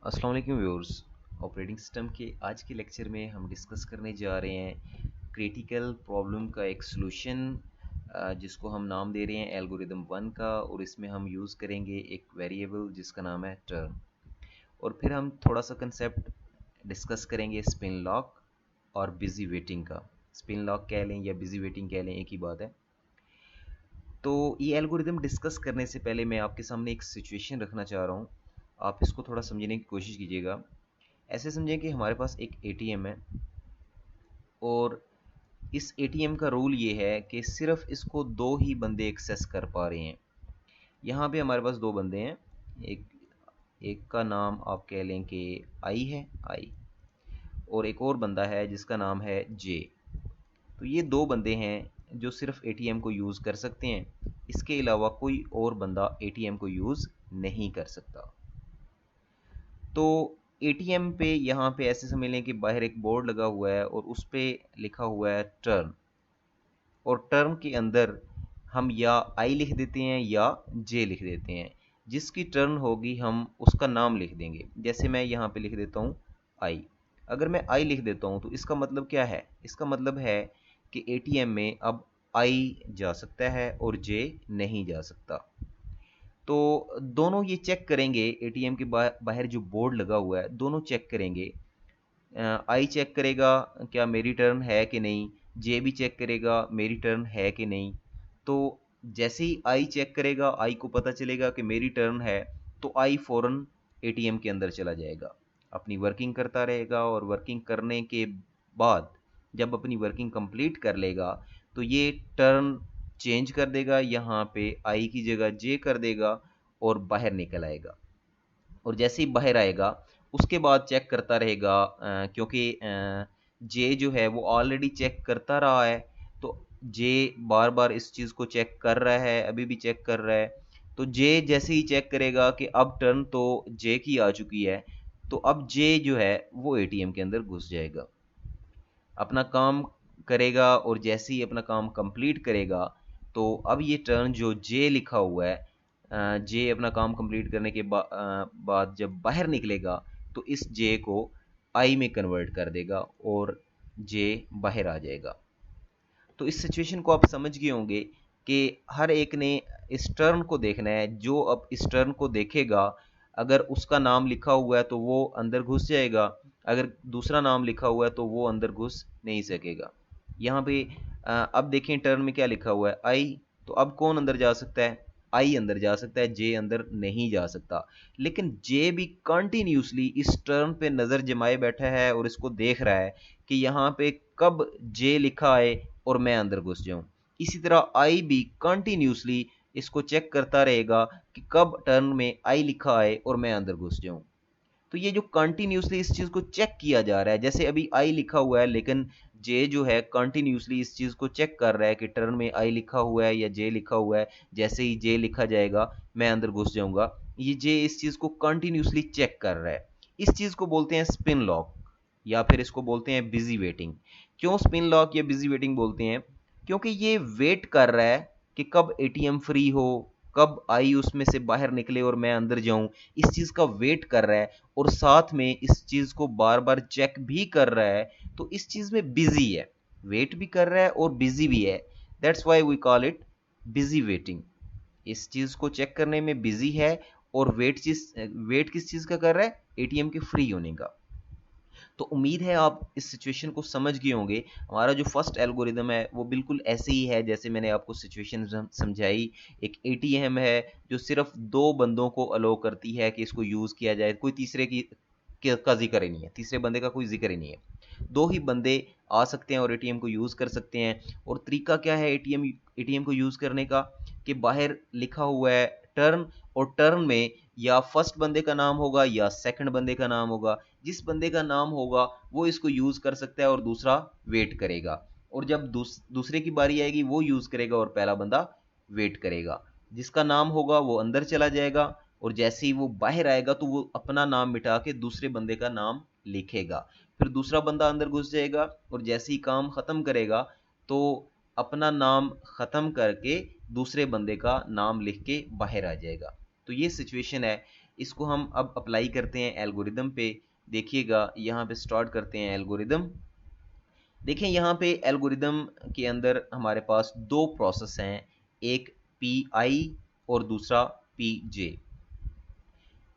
अस्सलाम वालेकुम viewers. Operating system के आज के लेक्चर में हम डिस्कस करने जा रहे हैं क्रिटिकल प्रॉब्लम का एक सॉल्यूशन, जिसको हम नाम दे रहे हैं एल्गोरिदम 1 का, और इसमें हम यूज़ करेंगे एक वेरिएबल जिसका नाम है टर्न। और फिर हम थोड़ा सा कंसेप्ट डिस्कस करेंगे स्पिन लॉक और बिजी वेटिंग का। स्पिन लॉक कह लें या बिजी वेटिंग कह लें, एक ही बात है। तो ये एल्गोरिदम डिस्कस करने से पहले मैं आपके सामने एक सिचुएशन रखना चाह रहा हूँ। आप इसको थोड़ा समझने की कोशिश कीजिएगा। ऐसे समझें कि हमारे पास एक एटीएम है और इस एटीएम का रूल ये है कि सिर्फ इसको दो ही बंदे एक्सेस कर पा रहे हैं। यहाँ पे हमारे पास दो बंदे हैं। एक एक का नाम आप कह लें कि आई है, आई, और एक और बंदा है जिसका नाम है जे। तो ये दो बंदे हैं जो सिर्फ एटीएम को यूज़ कर सकते हैं। इसके अलावा कोई और बंदा एटीएम को यूज़ नहीं कर सकता। तो एटीएम पे यहाँ पे ऐसे समझ लें कि बाहर एक बोर्ड लगा हुआ है और उस पे लिखा हुआ है टर्न, और टर्न के अंदर हम या आई लिख देते हैं या जे लिख देते हैं। जिसकी टर्न होगी हम उसका नाम लिख देंगे। जैसे मैं यहाँ पे लिख देता हूँ आई। अगर मैं आई लिख देता हूँ तो इसका मतलब क्या है? इसका मतलब है कि एटीएम में अब आई जा सकता है और जे नहीं जा सकता। तो दोनों ये चेक करेंगे, एटीएम के बाहर जो बोर्ड लगा हुआ है दोनों चेक करेंगे। आई चेक करेगा क्या मेरी टर्न है कि नहीं, जे भी चेक करेगा मेरी टर्न है कि नहीं। तो जैसे ही आई चेक करेगा, आई को पता चलेगा कि मेरी टर्न है, तो आई फ़ौरन एटीएम के अंदर चला जाएगा, अपनी वर्किंग करता रहेगा। और वर्किंग करने के बाद जब अपनी वर्किंग कंप्लीट कर लेगा तो ये टर्न चेंज कर देगा, यहाँ पे आई की जगह जे कर देगा और बाहर निकल आएगा। और जैसे ही बाहर आएगा उसके बाद चेक करता रहेगा, क्योंकि जे जो है वो ऑलरेडी चेक करता रहा है। तो जे बार बार इस चीज़ को चेक कर रहा है, अभी भी चेक कर रहा है। तो जे जैसे ही चेक करेगा कि अब टर्न तो जे की आ चुकी है, तो अब जे जो है वो एटीएम के अंदर घुस जाएगा, अपना काम करेगा। और जैसे ही अपना काम कंप्लीट करेगा तो अब ये टर्न जो जे लिखा हुआ है, जे अपना काम कंप्लीट करने के बाद जब बाहर निकलेगा तो इस जे को आई में कन्वर्ट कर देगा और जे बाहर आ जाएगा। तो इस सिचुएशन को आप समझ गए होंगे कि हर एक ने इस टर्न को देखना है। जो अब इस टर्न को देखेगा, अगर उसका नाम लिखा हुआ है तो वो अंदर घुस जाएगा, अगर दूसरा नाम लिखा हुआ है तो वो अंदर घुस नहीं सकेगा। यहाँ पे अब देखें टर्न में क्या लिखा हुआ है, आई। तो अब कौन अंदर जा सकता है? आई अंदर जा सकता है, जे अंदर नहीं जा सकता। लेकिन जे भी कंटिन्यूसली इस टर्न पे नज़र जमाए बैठा है और इसको देख रहा है कि यहाँ पे कब जे लिखा आए और मैं अंदर घुस जाऊं। इसी तरह आई भी कंटिन्यूसली इसको चेक करता रहेगा कि कब टर्न में आई लिखा आए और मैं अंदर घुस जाऊं। तो ये जो कंटिन्यूसली इस चीज़ को चेक किया जा रहा है, जैसे अभी आई लिखा हुआ है लेकिन जे जो है कंटिन्यूसली इस चीज़ को चेक कर रहा है कि टर्न में आई लिखा हुआ है या जे लिखा हुआ है। जैसे ही जे लिखा जाएगा मैं अंदर घुस जाऊंगा। ये जे इस चीज़ को कंटिन्यूसली चेक कर रहा है। इस चीज़ को बोलते हैं स्पिन लॉक, या फिर इसको बोलते हैं बिजी वेटिंग। क्यों स्पिन लॉक या बिजी वेटिंग बोलते हैं? क्योंकि ये वेट कर रहा है कि कब एटीएम फ्री हो, कब आई उसमें से बाहर निकले और मैं अंदर जाऊं। इस चीज़ का वेट कर रहा है और साथ में इस चीज़ को बार बार चेक भी कर रहा है। तो इस चीज़ में बिजी है, वेट भी कर रहा है और बिजी भी है। That's why we call it busy waiting. इस चीज़ को चेक करने में बिजी है और वेट किस चीज़ का कर रहा है? एटीएम के फ्री होने का। तो उम्मीद है आप इस सिचुएशन को समझ गए होंगे। हमारा जो फर्स्ट एल्गोरिदम है वो बिल्कुल ऐसे ही है जैसे मैंने आपको सिचुएशन समझाई। एक एटीएम है जो सिर्फ दो बंदों को अलो करती है कि इसको यूज़ किया जाए, कोई तीसरे का जिक्र ही नहीं है, तीसरे बंदे का कोई जिक्र ही नहीं है। दो ही बंदे आ सकते हैं और एटीएम को यूज़ कर सकते हैं। और तरीका क्या है एटीएम को यूज़ करने का? कि बाहर लिखा हुआ है टर्न, और टर्न में या फर्स्ट बंदे का नाम होगा या सेकंड बंदे का नाम होगा। जिस बंदे का नाम होगा वो इसको यूज़ कर सकता है और दूसरा वेट करेगा। और जब दूसरे की बारी आएगी वो यूज़ करेगा और पहला बंदा वेट करेगा। जिसका नाम होगा वो अंदर चला जाएगा और जैसे ही वो बाहर आएगा तो वो अपना नाम मिटा के दूसरे बंदे का नाम लिखेगा। फिर दूसरा बंदा अंदर घुस जाएगा और जैसे ही काम ख़त्म करेगा तो अपना नाम ख़त्म करके दूसरे बंदे का नाम लिख के बाहर आ जाएगा। तो ये सिचुएशन है। इसको हम अब अप्लाई करते हैं एल्गोरिदम पे। देखिएगा यहाँ पे स्टार्ट करते हैं एल्गोरिदम। देखें यहाँ पे एल्गोरिदम के अंदर हमारे पास दो प्रोसेस हैं, एक पी आई और दूसरा पी जे।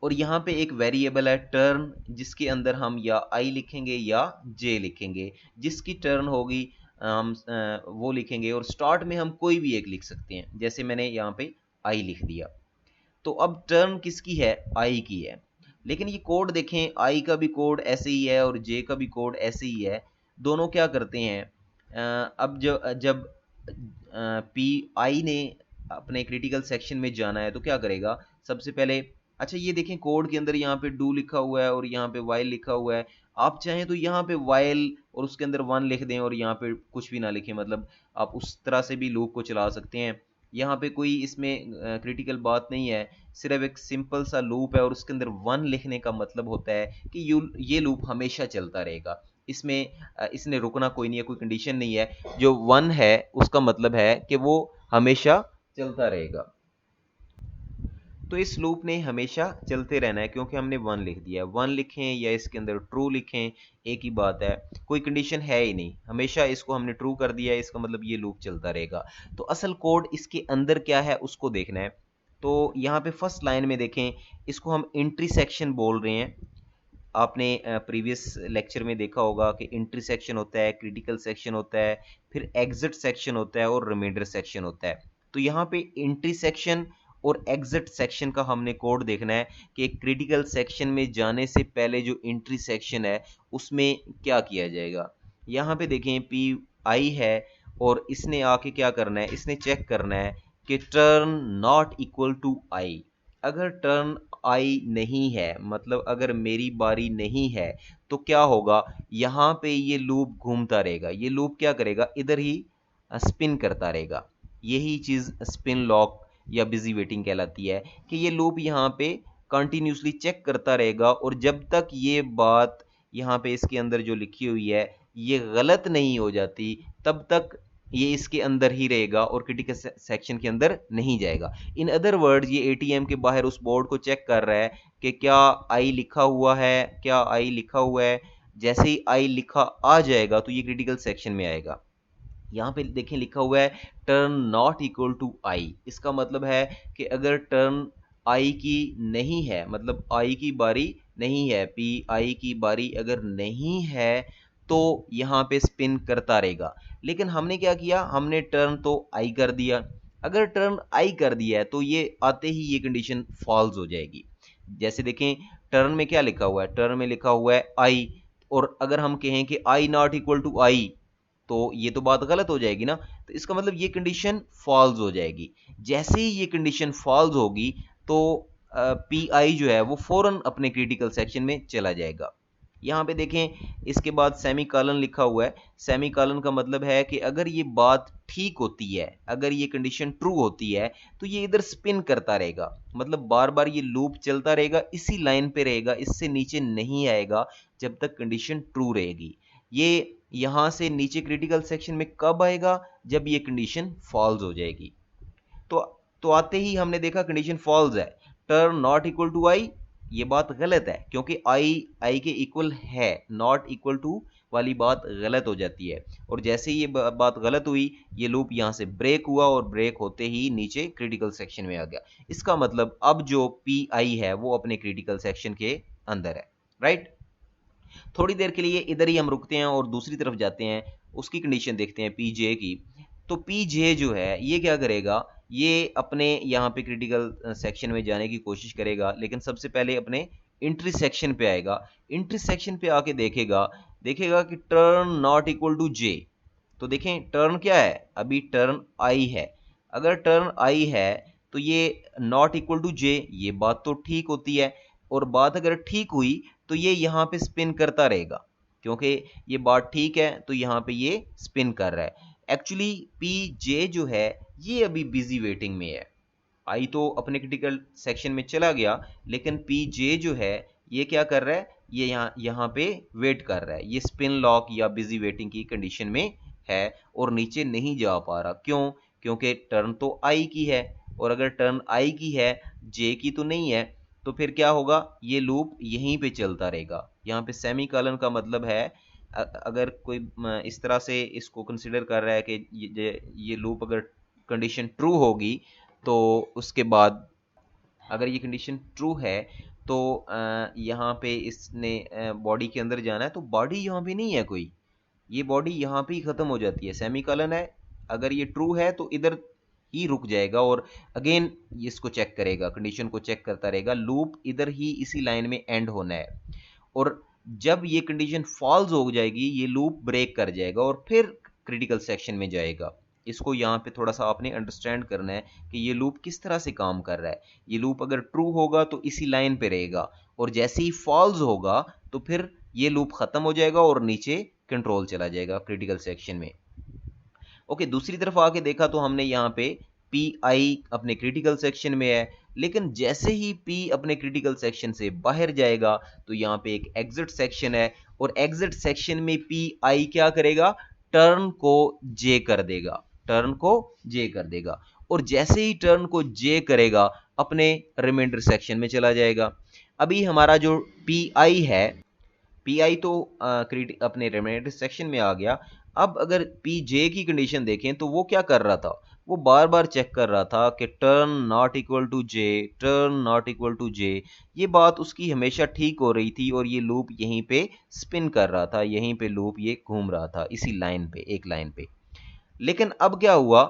और यहाँ पे एक वेरिएबल है टर्न, जिसके अंदर हम या आई लिखेंगे या जे लिखेंगे। जिसकी टर्न होगी हम वो लिखेंगे, और स्टार्ट में हम कोई भी एक लिख सकते हैं, जैसे मैंने यहाँ पे आई लिख दिया। तो अब टर्न किसकी है? आई की है। लेकिन ये कोड देखें, आई का भी कोड ऐसे ही है और जे का भी कोड ऐसे ही है। दोनों क्या करते हैं, अब जब पी आई ने अपने क्रिटिकल सेक्शन में जाना है तो क्या करेगा? सबसे पहले, अच्छा ये देखें कोड के अंदर यहाँ पे डू लिखा हुआ है और यहाँ पे वाइल लिखा हुआ है। आप चाहें तो यहाँ पे वाइल और उसके अंदर 1 लिख दें और यहाँ पे कुछ भी ना लिखें, मतलब आप उस तरह से भी लूप को चला सकते हैं। यहाँ पे कोई इसमें क्रिटिकल बात नहीं है, सिर्फ एक सिंपल सा लूप है और उसके अंदर 1 लिखने का मतलब होता है कि ये लूप हमेशा चलता रहेगा। इसमें इसने रुकना कोई नहीं है, कोई कंडीशन नहीं है। जो 1 है उसका मतलब है कि वो हमेशा चलता रहेगा। तो इस लूप ने हमेशा चलते रहना है क्योंकि हमने 1 लिख दिया है। 1 लिखें या इसके अंदर ट्रू लिखें, एक ही बात है, कोई कंडीशन है ही नहीं, हमेशा इसको हमने ट्रू कर दिया है, इसका मतलब ये लूप चलता रहेगा। तो असल कोड इसके अंदर क्या है उसको देखना है। तो यहाँ पे फर्स्ट लाइन में देखें, इसको हम इंटरसेक्शन बोल रहे हैं। आपने प्रीवियस लेक्चर में देखा होगा कि इंटरसेक्शन होता है, क्रिटिकल सेक्शन होता है, फिर एग्जिट सेक्शन होता है और रिमाइंडर सेक्शन होता है। तो यहाँ पे इंटरसेक्शन और एग्जिट सेक्शन का हमने कोड देखना है कि क्रिटिकल सेक्शन में जाने से पहले जो इंटरसेक्शन है उसमें क्या किया जाएगा। यहाँ पे देखें पी आई है और इसने आके क्या करना है, इसने चेक करना है कि टर्न नॉट इक्वल टू आई। अगर टर्न आई नहीं है, मतलब अगर मेरी बारी नहीं है, तो क्या होगा, यहाँ पे ये लूप घूमता रहेगा। ये लूप क्या करेगा, इधर ही स्पिन करता रहेगा। यही चीज़ स्पिन लॉक या बिजी वेटिंग कहलाती है कि ये लूप यहाँ पे कंटिन्यूसली चेक करता रहेगा और जब तक ये बात यहाँ पे इसके अंदर जो लिखी हुई है ये गलत नहीं हो जाती तब तक ये इसके अंदर ही रहेगा और क्रिटिकल सेक्शन के अंदर नहीं जाएगा। इन अदर वर्ड्स ये एटीएम के बाहर उस बोर्ड को चेक कर रहा है कि क्या आई लिखा हुआ है, क्या आई लिखा हुआ है। जैसे ही आई लिखा आ जाएगा तो ये क्रिटिकल सेक्शन में आएगा। यहाँ पे देखें लिखा हुआ है टर्न नॉट इक्वल टू आई। इसका मतलब है कि अगर टर्न आई की नहीं है, मतलब आई की बारी नहीं है, पी आई की बारी अगर नहीं है तो यहाँ पे स्पिन करता रहेगा। लेकिन हमने क्या किया, हमने टर्न तो आई कर दिया। अगर टर्न आई कर दिया है तो ये आते ही ये कंडीशन फॉल्स हो जाएगी। जैसे देखें टर्न में क्या लिखा हुआ है, टर्न में लिखा हुआ है आई, और अगर हम कहें कि आई नॉट इक्वल टू आई तो ये तो बात गलत हो जाएगी ना। तो इसका मतलब ये कंडीशन फॉल्स हो जाएगी। जैसे ही ये कंडीशन फॉल्स होगी तो पी आई जो है वो फौरन अपने क्रिटिकल सेक्शन में चला जाएगा। यहाँ पे देखें इसके बाद सेमी कॉलन लिखा हुआ है। सेमी कॉलन का मतलब है कि अगर ये बात ठीक होती है, अगर ये कंडीशन ट्रू होती है तो ये इधर स्पिन करता रहेगा, मतलब बार बार ये लूप चलता रहेगा, इसी लाइन पे रहेगा, इससे नीचे नहीं आएगा जब तक कंडीशन ट्रू रहेगी। ये यहां से नीचे क्रिटिकल सेक्शन में कब आएगा, जब ये कंडीशन फॉल्स हो जाएगी। तो आते ही हमने देखा कंडीशन फॉल्स है, टर्न नॉट इक्वल टू आई, ये बात गलत है क्योंकि आई के इक्वल है, नॉट इक्वल टू वाली बात गलत हो जाती है। और जैसे ही ये बात गलत हुई ये लूप यहां से ब्रेक हुआ और ब्रेक होते ही नीचे क्रिटिकल सेक्शन में आ गया। इसका मतलब अब जो पी आई है वो अपने क्रिटिकल सेक्शन के अंदर है, राइट। थोड़ी देर के लिए इधर ही हम रुकते हैं और दूसरी तरफ जाते हैं, उसकी कंडीशन देखते हैं पी जे की। तो पी जे जो है ये क्या करेगा, ये अपने यहाँ पे क्रिटिकल सेक्शन में जाने की कोशिश करेगा, लेकिन सबसे पहले अपने इंटरसेक्शन पे आएगा। इंटरसेक्शन पे आके देखेगा कि टर्न नॉट इक्वल टू जे। तो देखें टर्न क्या है, अभी टर्न आई है। अगर टर्न आई है तो ये नॉट इक्वल टू जे, ये बात तो ठीक होती है, और बात अगर ठीक हुई तो ये यहाँ पे स्पिन करता रहेगा क्योंकि ये बात ठीक है तो यहाँ पे ये स्पिन कर रहा है। एक्चुअली पी जे जो है ये अभी बिजी वेटिंग में है। आई तो अपने क्रिटिकल सेक्शन में चला गया, लेकिन पी जे जो है ये क्या कर रहा है, ये यहाँ पे वेट कर रहा है, ये स्पिन लॉक या बिजी वेटिंग की कंडीशन में है और नीचे नहीं जा पा रहा। क्यों? क्योंकि टर्न तो आई की है, और अगर टर्न आई की है जे की तो नहीं है, तो फिर क्या होगा, ये लूप यहीं पे चलता रहेगा। यहाँ पे सेमी कॉलन का मतलब है अगर कोई इस तरह से इसको कंसिडर कर रहा है कि ये लूप अगर कंडीशन ट्रू होगी तो उसके बाद अगर ये कंडीशन ट्रू है तो यहाँ पे इसने बॉडी के अंदर जाना है, तो बॉडी यहाँ पे नहीं है कोई, ये बॉडी यहाँ पे ही खत्म हो जाती है। सेमीकोलन है, अगर ये ट्रू है तो इधर ही रुक जाएगा और अगेन इसको चेक करेगा, कंडीशन को चेक करता रहेगा, लूप इधर ही इसी लाइन में एंड होना है। और जब ये कंडीशन फॉल्स हो जाएगी ये लूप ब्रेक कर जाएगा और फिर क्रिटिकल सेक्शन में जाएगा। इसको यहाँ पे थोड़ा सा आपने अंडरस्टैंड करना है कि ये लूप किस तरह से काम कर रहा है। ये लूप अगर ट्रू होगा तो इसी लाइन पे रहेगा और जैसे ही फॉल्स होगा तो फिर ये लूप खत्म हो जाएगा और नीचे कंट्रोल चला जाएगा क्रिटिकल सेक्शन में। ओके, दूसरी तरफ आके देखा तो हमने यहाँ पे पी आई अपने क्रिटिकल सेक्शन में है, लेकिन जैसे ही पी अपने क्रिटिकल सेक्शन से बाहर जाएगा तो यहाँ पे एक एग्जिट सेक्शन है और एग्जिट सेक्शन में पी आई क्या करेगा, टर्न को जे कर देगा, टर्न को जे कर देगा और जैसे ही टर्न को जे करेगा अपने रिमाइंडर सेक्शन में चला जाएगा। अभी हमारा जो पी आई है, पी आई तो अपने रिमाइंडर सेक्शन में आ गया। अब अगर पी जे की कंडीशन देखें तो वो क्या कर रहा था, वो बार बार चेक कर रहा था कि turn not equal to J, turn not equal to J. ये बात उसकी हमेशा ठीक हो रही थी और ये लूप यहीं पे स्पिन कर रहा था, यहीं पे लूप ये घूम रहा था इसी लाइन पे, एक लाइन पे। लेकिन अब क्या हुआ,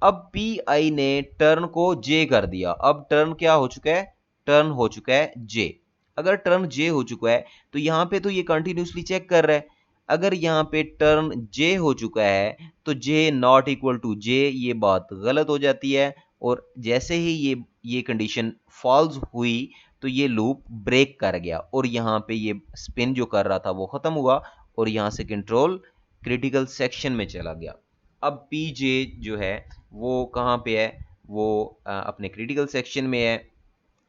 अब पी आई ने टर्न को जे कर दिया। अब टर्न क्या हो चुका है, टर्न हो चुका है जे। अगर टर्न जे हो चुका है तो यहाँ पे तो ये कंटिन्यूसली चेक कर रहा है। अगर यहाँ पे टर्न जे हो चुका है तो जे नॉट इक्वल टू जे, ये बात गलत हो जाती है और जैसे ही ये कंडीशन फॉल्स हुई तो ये लूप ब्रेक कर गया और यहाँ पे ये स्पिन जो कर रहा था वो खत्म हुआ और यहाँ से कंट्रोल क्रिटिकल सेक्शन में चला गया। अब पी जे जो है वो कहाँ पे है, वो अपने क्रिटिकल सेक्शन में है,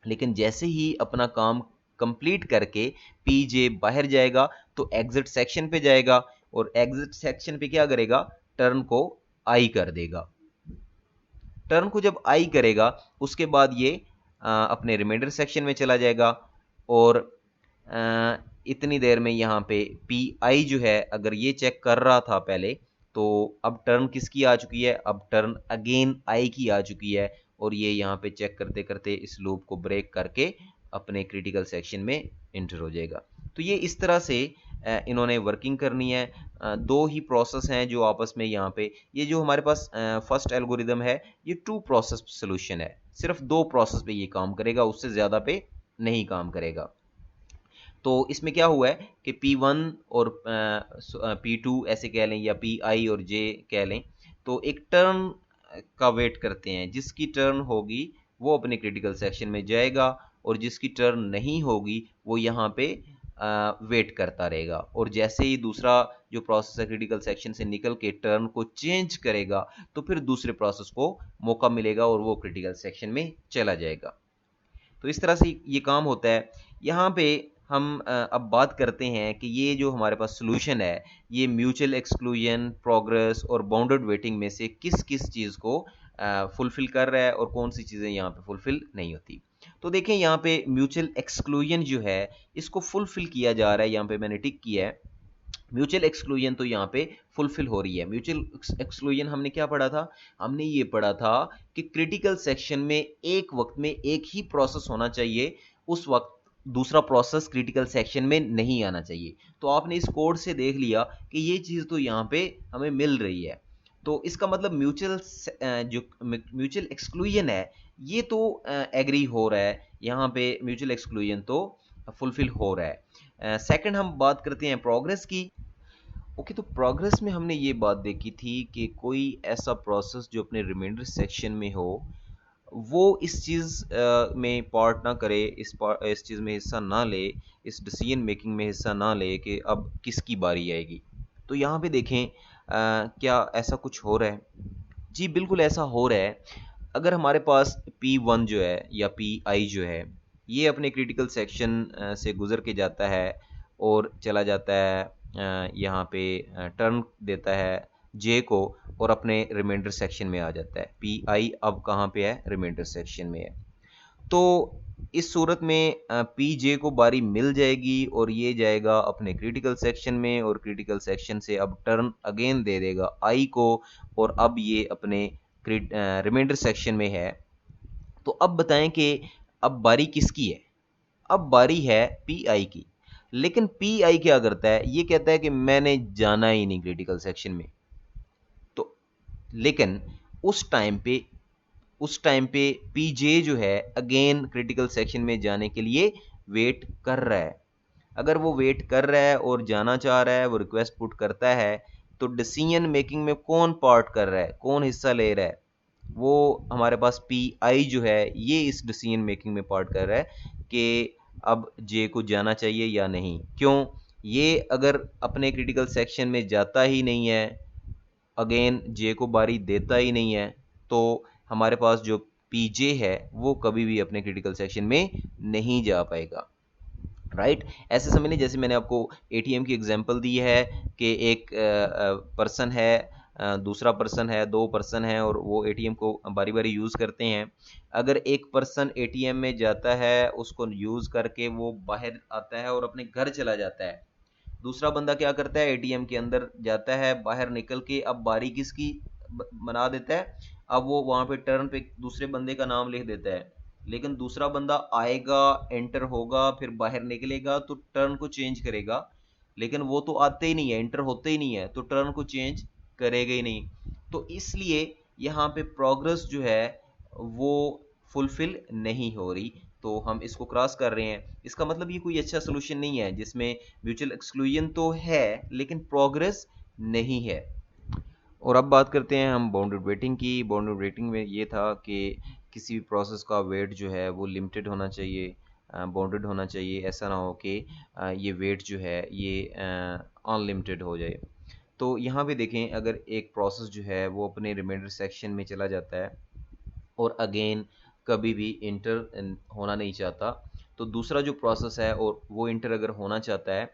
लेकिन जैसे ही अपना काम कंप्लीट करके पी जे बाहर जाएगा तो एग्जिट सेक्शन पे जाएगा और एग्जिट सेक्शन पे क्या करेगा, टर्न को आई कर देगा। टर्न को जब आई करेगा उसके बाद ये अपने रिमाइंडर सेक्शन में चला जाएगा और इतनी देर में यहाँ पे पी आई जो है अगर ये चेक कर रहा था पहले, तो अब टर्न किसकी आ चुकी है, अब टर्न अगेन आई की आ चुकी है और ये यहाँ पे चेक करते करते इस लूप को ब्रेक करके अपने क्रिटिकल सेक्शन में इंटर हो जाएगा। तो ये इस तरह से इन्होंने वर्किंग करनी है। दो ही प्रोसेस हैं जो आपस में यहाँ पे, ये जो हमारे पास फर्स्ट एल्गोरिदम है ये टू प्रोसेस सोल्यूशन है, सिर्फ दो प्रोसेस पे ये काम करेगा, उससे ज़्यादा पे नहीं काम करेगा। तो इसमें क्या हुआ है कि P1 और P2 ऐसे कह लें या PI और J कह लें, तो एक टर्न का वेट करते हैं, जिसकी टर्न होगी वो अपने क्रिटिकल सेक्शन में जाएगा और जिसकी टर्न नहीं होगी वो यहाँ पे वेट करता रहेगा और जैसे ही दूसरा जो प्रोसेस है क्रिटिकल सेक्शन से निकल के टर्न को चेंज करेगा तो फिर दूसरे प्रोसेस को मौका मिलेगा और वो क्रिटिकल सेक्शन में चला जाएगा। तो इस तरह से ये काम होता है। यहाँ पे हम अब बात करते हैं कि ये जो हमारे पास सोल्यूशन है ये म्यूचुअल एक्सक्लूजन, प्रोग्रेस और बाउंडेड वेटिंग में से किस किस चीज़ को फुलफिल कर रहा है और कौन सी चीज़ें यहाँ पे फुलफिल नहीं होती। तो देखें यहाँ पे म्यूचुअल एक्सक्लूजन जो है इसको फुलफिल किया जा रहा है, यहाँ पे मैंने टिक किया है। म्यूचुअल एक्सक्लूजन तो यहाँ पे फुलफिल हो रही है। म्यूचुअल एक्सक्लूजन हमने क्या पढ़ा था, हमने ये पढ़ा था कि क्रिटिकल सेक्शन में एक वक्त में एक ही प्रोसेस होना चाहिए, उस वक्त दूसरा प्रोसेस क्रिटिकल सेक्शन में नहीं आना चाहिए। तो आपने इस कोड से देख लिया कि ये चीज़ तो यहाँ पे हमें मिल रही है, तो इसका मतलब जो म्यूचुअल एक्सक्लूजन है ये तो एग्री हो रहा है, यहाँ पे म्यूचुअल एक्सक्लूजन तो फुलफिल हो रहा है। सेकंड हम बात करते हैं प्रोग्रेस की। ओके, तो प्रोग्रेस में हमने ये बात देखी थी कि कोई ऐसा प्रोसेस जो अपने रिमाइंडर सेक्शन में हो वो इस चीज़ में पार्ट ना करे, इस चीज़ में हिस्सा ना ले, इस डिसीजन मेकिंग में हिस्सा ना ले कि अब किसकी बारी आएगी। तो यहाँ पे देखें क्या ऐसा कुछ हो रहा है? जी बिल्कुल ऐसा हो रहा है। अगर हमारे पास P1 जो है या PI जो है ये अपने क्रिटिकल सेक्शन से गुजर के जाता है और चला जाता है यहाँ पे टर्न देता है J को और अपने रिमाइंडर सेक्शन में आ जाता है। PI अब कहाँ पे है, रिमाइंडर सेक्शन में है। तो इस सूरत में पी जे को बारी मिल जाएगी और ये जाएगा अपने क्रिटिकल सेक्शन में, और क्रिटिकल सेक्शन से अब टर्न अगेन दे देगा आई को, और अब ये अपने रिमाइंडर सेक्शन में है। तो अब बताएं कि अब बारी किसकी है? अब बारी है पी आई की। लेकिन पी आई क्या करता है? ये कहता है कि मैंने जाना ही नहीं क्रिटिकल सेक्शन में। तो लेकिन उस टाइम पे पीजे जो है अगेन क्रिटिकल सेक्शन में जाने के लिए वेट कर रहा है। अगर वो वेट कर रहा है और जाना चाह रहा है, वो रिक्वेस्ट पुट करता है, तो डिसीजन मेकिंग में कौन पार्ट कर रहा है, कौन हिस्सा ले रहा है? वो हमारे पास पी आई जो है ये इस डिसीजन मेकिंग में पार्ट कर रहा है कि अब जे को जाना चाहिए या नहीं। क्यों? ये अगर अपने क्रिटिकल सेक्शन में जाता ही नहीं है, अगेन जे को बारी देता ही नहीं है, तो हमारे पास जो पीजे है वो कभी भी अपने क्रिटिकल सेक्शन में नहीं जा पाएगा। राइट ऐसे समझ जैसे मैंने आपको एटीएम की एग्जांपल दी है कि एक पर्सन है, दूसरा पर्सन है, दो पर्सन है और वो एटीएम को बारी बारी यूज़ करते हैं। अगर एक पर्सन एटीएम में जाता है, उसको यूज़ करके वो बाहर आता है और अपने घर चला जाता है, दूसरा बंदा क्या करता है? एटीएम के अंदर जाता है, बाहर निकल के अब बारी किसकी बना देता है? अब वो वहां पे टर्न पे दूसरे बंदे का नाम लिख देता है। लेकिन दूसरा बंदा आएगा, एंटर होगा, फिर बाहर निकलेगा तो टर्न को चेंज करेगा। लेकिन वो तो आते ही नहीं है, एंटर होते ही नहीं है, तो टर्न को चेंज करेगा ही नहीं। तो इसलिए यहाँ पे प्रोग्रेस जो है वो फुलफिल नहीं हो रही, तो हम इसको क्रॉस कर रहे हैं। इसका मतलब ये कोई अच्छा सोल्यूशन नहीं है जिसमें म्यूचुअल एक्सक्लूजन तो है लेकिन प्रोग्रेस नहीं है। और अब बात करते हैं हम बाउंडेड वेटिंग की। बाउंडेड वेटिंग में ये था कि किसी भी प्रोसेस का वेट जो है वो लिमिटेड होना चाहिए, बाउंडेड होना चाहिए। ऐसा ना हो कि ये वेट जो है ये अनलिमिटेड हो जाए। तो यहाँ पे देखें, अगर एक प्रोसेस जो है वो अपने रिमाइंडर सेक्शन में चला जाता है और अगेन कभी भी इंटर होना नहीं चाहता, तो दूसरा जो प्रोसेस है और वो इंटर अगर होना चाहता है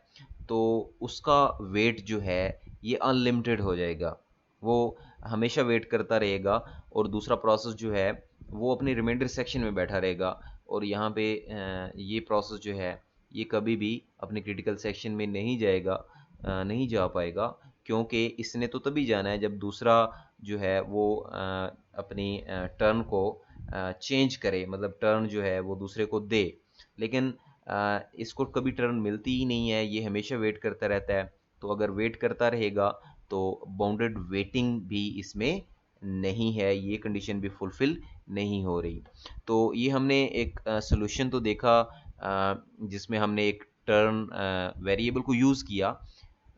तो उसका वेट जो है ये अनलिमिटेड हो जाएगा, वो हमेशा वेट करता रहेगा। और दूसरा प्रोसेस जो है वो अपने रिमाइंडर सेक्शन में बैठा रहेगा, और यहाँ पे ये प्रोसेस जो है ये कभी भी अपने क्रिटिकल सेक्शन में नहीं जाएगा, नहीं जा पाएगा, क्योंकि इसने तो तभी जाना है जब दूसरा जो है वो अपनी टर्न को चेंज करे, मतलब टर्न जो है वो दूसरे को दे। लेकिन इसको कभी टर्न मिलती ही नहीं है, ये हमेशा वेट करता रहता है। तो अगर वेट करता रहेगा तो बाउंडेड वेटिंग भी इसमें नहीं है, ये कंडीशन भी फुलफिल नहीं हो रही। तो ये हमने एक सोल्यूशन तो देखा जिसमें हमने एक टर्न वेरिएबल को यूज़ किया।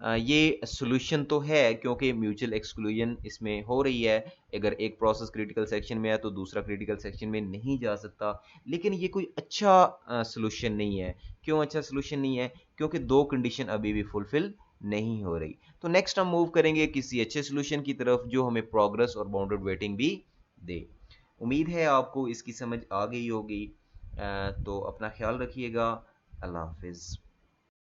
ये सोल्यूशन तो है क्योंकि म्यूचुअल एक्सक्लूजन इसमें हो रही है। अगर एक प्रोसेस क्रिटिकल सेक्शन में है तो दूसरा क्रिटिकल सेक्शन में नहीं जा सकता, लेकिन ये कोई अच्छा सोल्यूशन नहीं है। क्यों अच्छा सोल्यूशन नहीं है? क्योंकि दो कंडीशन अभी भी फुलफिल नहीं हो रही। तो नेक्स्ट हम मूव करेंगे किसी अच्छे सोल्यूशन की तरफ जो हमें प्रोग्रेस और बाउंडेड वेटिंग भी दे। उम्मीद है आपको इसकी समझ आ गई होगी। तो अपना ख्याल रखिएगा। अल्लाह हाफिज़।